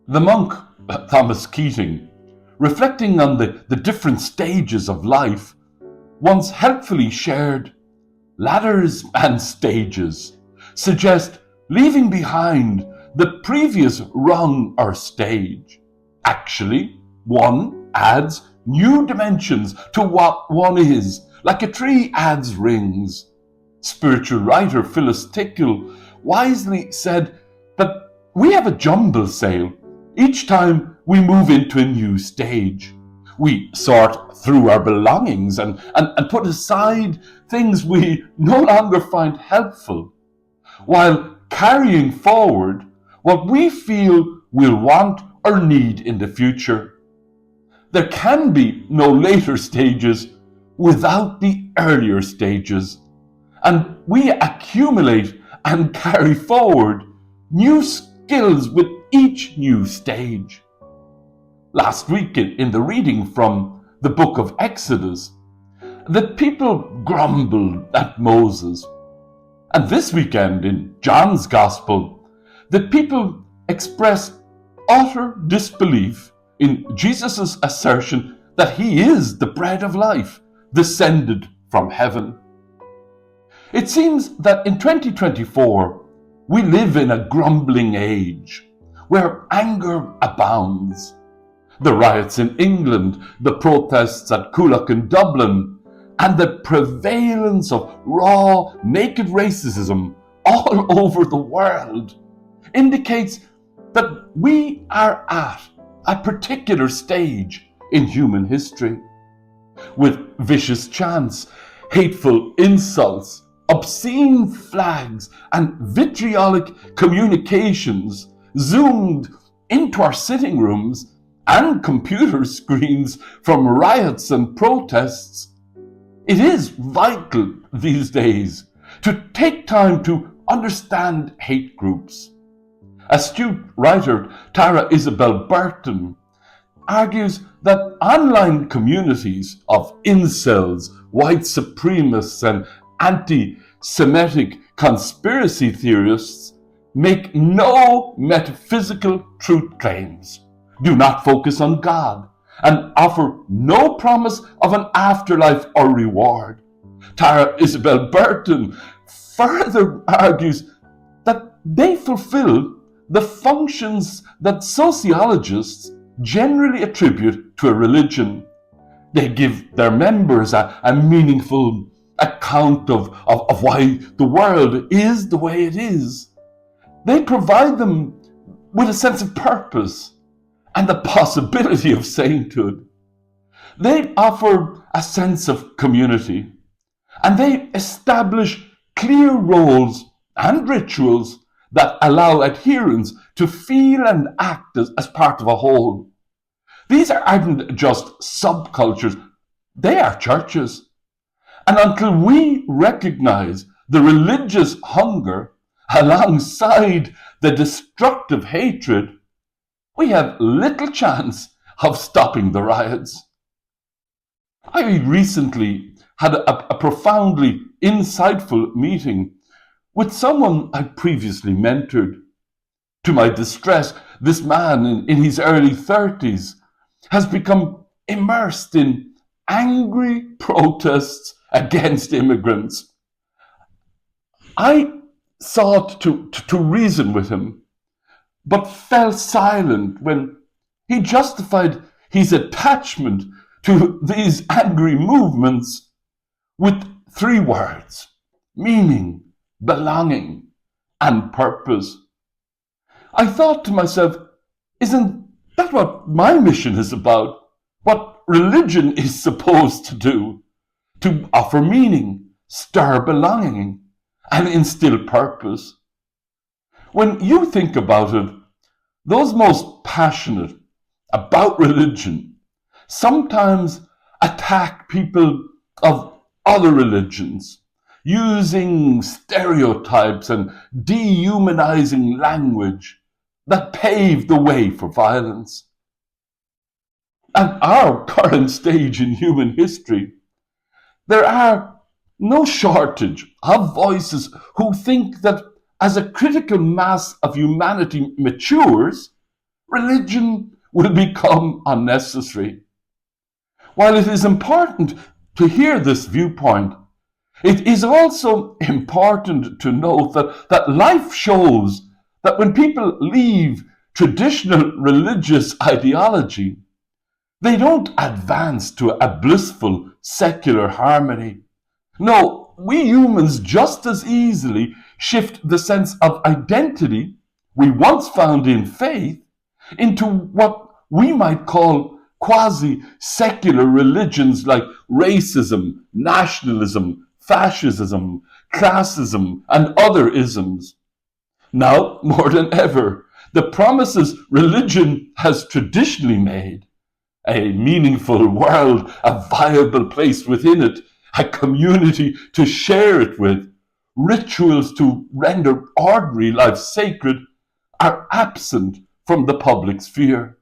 The monk Thomas Keating, reflecting on the different stages of life, once helpfully shared, ladders and stages suggest leaving behind the previous rung or stage. Actually, one adds new dimensions to what one is, like a tree adds rings. Spiritual writer Phyllis Tickle wisely said that we have a jumble sale each time we move into a new stage. We sort through our belongings and put aside things we no longer find helpful, while carrying forward what we feel we'll want or need in the future. There can be no later stages without the earlier stages, and we accumulate and carry forward new skills with each new stage. Last week in the reading from the book of Exodus, the people grumbled at Moses. And this weekend in John's Gospel, the people expressed utter disbelief in Jesus' assertion that he is the bread of life, descended from heaven. It seems that in 2024, we live in a grumbling age where anger abounds. The riots in England, the protests at Coolock in Dublin, and the prevalence of raw, naked racism all over the world indicates that we are at a particular stage in human history, with vicious chants, hateful insults, obscene flags, and vitriolic communications zoomed into our sitting rooms and computer screens from riots and protests. It is vital these days to take time to understand hate groups. Astute writer Tara Isabel Burton argues that online communities of incels, white supremacists, and anti-Semitic conspiracy theorists make no metaphysical truth claims, do not focus on God, and offer no promise of an afterlife or reward. Tara Isabel Burton further argues that they fulfill the functions that sociologists generally attribute to a religion. They give their members a meaningful account of why the world is the way it is. They provide them with a sense of purpose and the possibility of sainthood. They offer a sense of community, and they establish clear roles and rituals that allow adherents to feel and act as part of a whole. These aren't just subcultures, they are churches. And until we recognize the religious hunger alongside the destructive hatred, we have little chance of stopping the riots. I recently had a profoundly insightful meeting with someone I previously mentored. To my distress, this man in his early 30s has become immersed in angry protests against immigrants. I sought to reason with him, but fell silent when he justified his attachment to these angry movements with 3 words: meaning, belonging, and purpose. I thought to myself, isn't that what my mission is about? What religion is supposed to do? To offer meaning, stir belonging, and instill purpose. When you think about it, those most passionate about religion sometimes attack people of other religions, using stereotypes and dehumanizing language that paved the way for violence. At our current stage in human history, there are no shortage of voices who think that as a critical mass of humanity matures, religion will become unnecessary. While it is important to hear this viewpoint, it is also important to note that life shows that when people leave traditional religious ideology, they don't advance to a blissful secular harmony. No, we humans just as easily shift the sense of identity we once found in faith into what we might call quasi-secular religions like racism, nationalism, fascism, classism, and other isms. Now, more than ever, the promises religion has traditionally made, a meaningful world, a viable place within it, a community to share it with, rituals to render ordinary life sacred, are absent from the public sphere.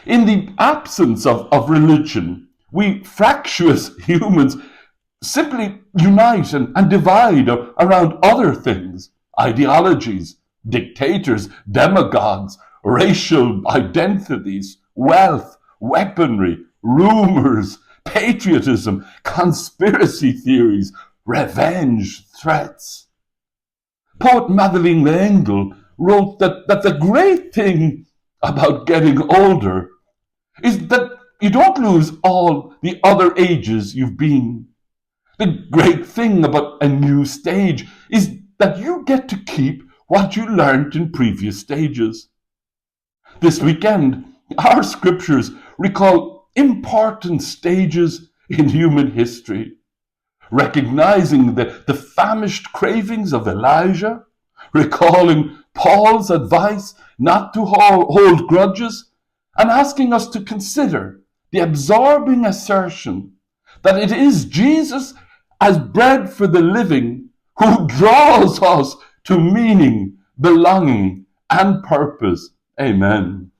In the absence of religion, we fractious humans simply unite and divide around other things, ideologies, dictators, demagogues, racial identities, wealth, weaponry, rumors, patriotism, conspiracy theories, revenge, threats. Poet Madeleine L'Engle wrote that the great thing about getting older is that you don't lose all the other ages you've been. The great thing about a new stage is that you get to keep what you learned in previous stages. This weekend, our scriptures recall important stages in human history, recognizing the famished cravings of Elijah, recalling Paul's advice not to hold grudges, and asking us to consider the absorbing assertion that it is Jesus as bread for the living who draws us to meaning, belonging, and purpose. Amen.